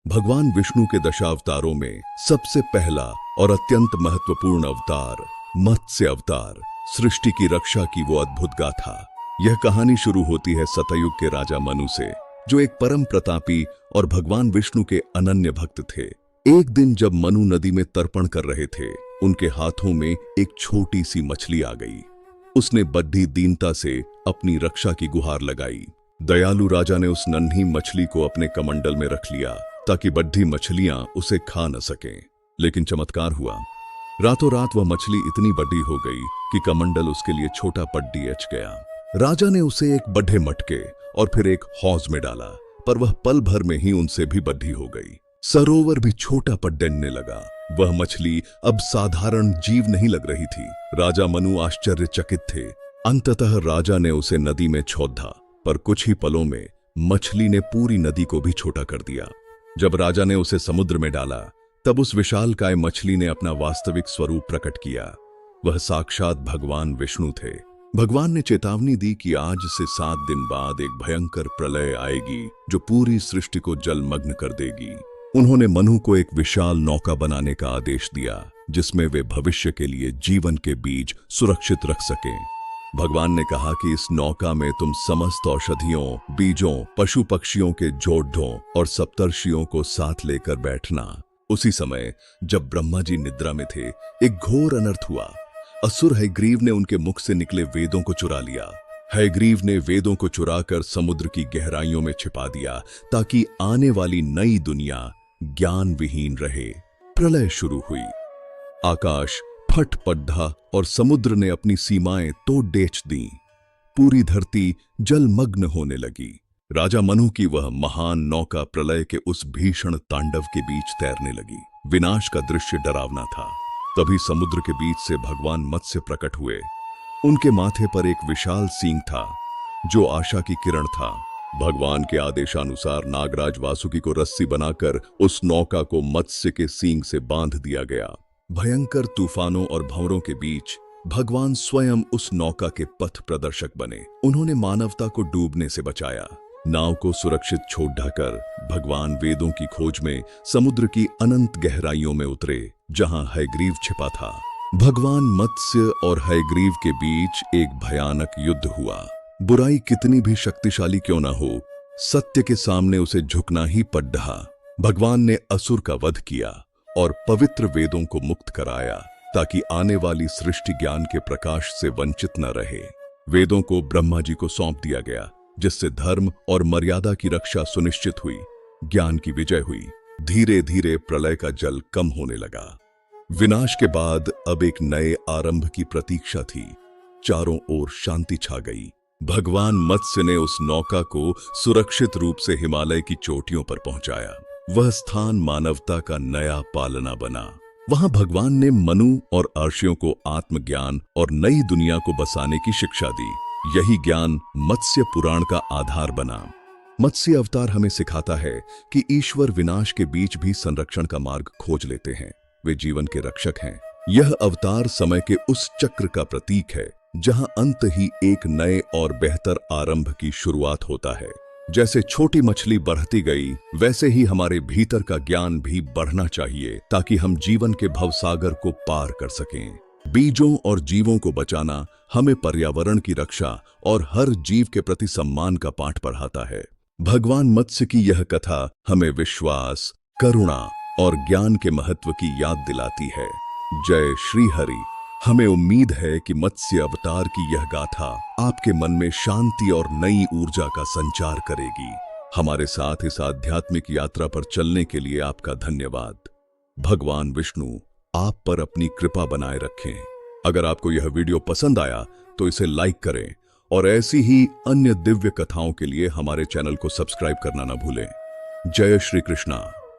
भगवान विष्णु के दशावतारों में सबसे पहला और अत्यंत महत्वपूर्ण अवतार मत्स्य अवतार, सृष्टि की रक्षा की वो अद्भुत गाथा। यह कहानी शुरू होती है सतयुग के राजा मनु से, जो एक परम प्रतापी और भगवान विष्णु के अनन्य भक्त थे। एक दिन जब मनु नदी में तर्पण कर रहे थे, उनके हाथों में एक छोटी सी मछली आ गई। उसने बड़ी दीनता से अपनी रक्षा की गुहार लगाई। दयालु राजा ने उस नन्ही मछली को अपने कमंडल में रख लिया ताकि बड़ी मछलियां उसे खा न सकें। लेकिन चमत्कार हुआ। रातों रात वह मछली इतनी बड़ी हो गई कि कमंडल उसके लिए छोटा पड्डी एच गया। राजा ने उसे एक बड़े मटके और फिर एक हौज में डाला, पर वह पल भर में ही उनसे भी बड़ी हो गई। सरोवर भी छोटा पड्डने लगा। वह मछली अब साधारण जीव नहीं लग रही थी। राजा मनु आश्चर्यचकित थे। अंततः राजा ने उसे नदी में छोड़ा, पर कुछ ही पलों में मछली ने पूरी नदी को भी छोटा कर दिया। जब राजा ने उसे समुद्र में डाला, तब उस विशालकाय मछली ने अपना वास्तविक स्वरूप प्रकट किया। वह साक्षात भगवान विष्णु थे। भगवान ने चेतावनी दी कि आज से 7 दिन बाद एक भयंकर प्रलय आएगी जो पूरी सृष्टि को जलमग्न कर देगी। उन्होंने मनु को एक विशाल नौका बनाने का आदेश दिया, जिसमें वे भविष्य के लिए जीवन के बीज सुरक्षित रख सकें। भगवान ने कहा कि इस नौका में तुम समस्त औषधियों, बीजों, पशु पक्षियों के जोड़ों और सप्तर्षियों को साथ लेकर बैठना। उसी समय जब ब्रह्मा जी निद्रा में थे, एक घोर अनर्थ हुआ। असुर हयग्रीव ने उनके मुख से निकले वेदों को चुरा लिया। हयग्रीव ने वेदों को चुराकर समुद्र की गहराइयों में छिपा दिया ताकि आने वाली नई दुनिया ज्ञान विहीन रहे। प्रलय शुरू हुई। आकाश फट पड्ढा और समुद्र ने अपनी सीमाएं तोड़ डेच दी। पूरी धरती जलमग्न होने लगी। राजा मनु की वह महान नौका प्रलय के उस भीषण तांडव के बीच तैरने लगी। विनाश का दृश्य डरावना था। तभी समुद्र के बीच से भगवान मत्स्य प्रकट हुए। उनके माथे पर एक विशाल सींग था जो आशा की किरण था। भगवान के आदेशानुसार नागराज वासुकी को रस्सी बनाकर उस नौका को मत्स्य के सींग से बांध दिया गया। भयंकर तूफानों और भंवरों के बीच भगवान स्वयं उस नौका के पथ प्रदर्शक बने। उन्होंने मानवता को डूबने से बचाया। नाव को सुरक्षित छोड़ ढाकर भगवान वेदों की खोज में समुद्र की अनंत गहराइयों में उतरे, जहां हयग्रीव छिपा था। भगवान मत्स्य और हयग्रीव के बीच एक भयानक युद्ध हुआ। बुराई कितनी भी शक्तिशाली क्यों न हो, सत्य के सामने उसे झुकना ही पड़ा। भगवान ने असुर का वध किया और पवित्र वेदों को मुक्त कराया ताकि आने वाली सृष्टि ज्ञान के प्रकाश से वंचित न रहे। वेदों को ब्रह्मा जी को सौंप दिया गया, जिससे धर्म और मर्यादा की रक्षा सुनिश्चित हुई। ज्ञान की विजय हुई। धीरे धीरे प्रलय का जल कम होने लगा। विनाश के बाद अब एक नए आरंभ की प्रतीक्षा थी। चारों ओर शांति छा गई। भगवान मत्स्य ने उस नौका को सुरक्षित रूप से हिमालय की चोटियों पर पहुंचाया। वह स्थान मानवता का नया पालना बना। वहां भगवान ने मनु और अर्षियों को आत्मज्ञान और नई दुनिया को बसाने की शिक्षा दी। यही ज्ञान मत्स्य पुराण का आधार बना। मत्स्य अवतार हमें सिखाता है कि ईश्वर विनाश के बीच भी संरक्षण का मार्ग खोज लेते हैं। वे जीवन के रक्षक हैं। यह अवतार समय के उस चक्र का प्रतीक है जहां अंत ही एक नए और बेहतर आरंभ की शुरुआत होता है। जैसे छोटी मछली बढ़ती गई, वैसे ही हमारे भीतर का ज्ञान भी बढ़ना चाहिए ताकि हम जीवन के भवसागर को पार कर सकें। बीजों और जीवों को बचाना हमें पर्यावरण की रक्षा और हर जीव के प्रति सम्मान का पाठ पढ़ाता है। भगवान मत्स्य की यह कथा हमें विश्वास, करुणा और ज्ञान के महत्व की याद दिलाती है। जय श्री हरि। हमें उम्मीद है कि मत्स्य अवतार की यह गाथा आपके मन में शांति और नई ऊर्जा का संचार करेगी। हमारे साथ इस आध्यात्मिक यात्रा पर चलने के लिए आपका धन्यवाद। भगवान विष्णु आप पर अपनी कृपा बनाए रखें। अगर आपको यह वीडियो पसंद आया तो इसे लाइक करें और ऐसी ही अन्य दिव्य कथाओं के लिए हमारे चैनल को सब्सक्राइब करना न भूलें। जय श्री कृष्णा।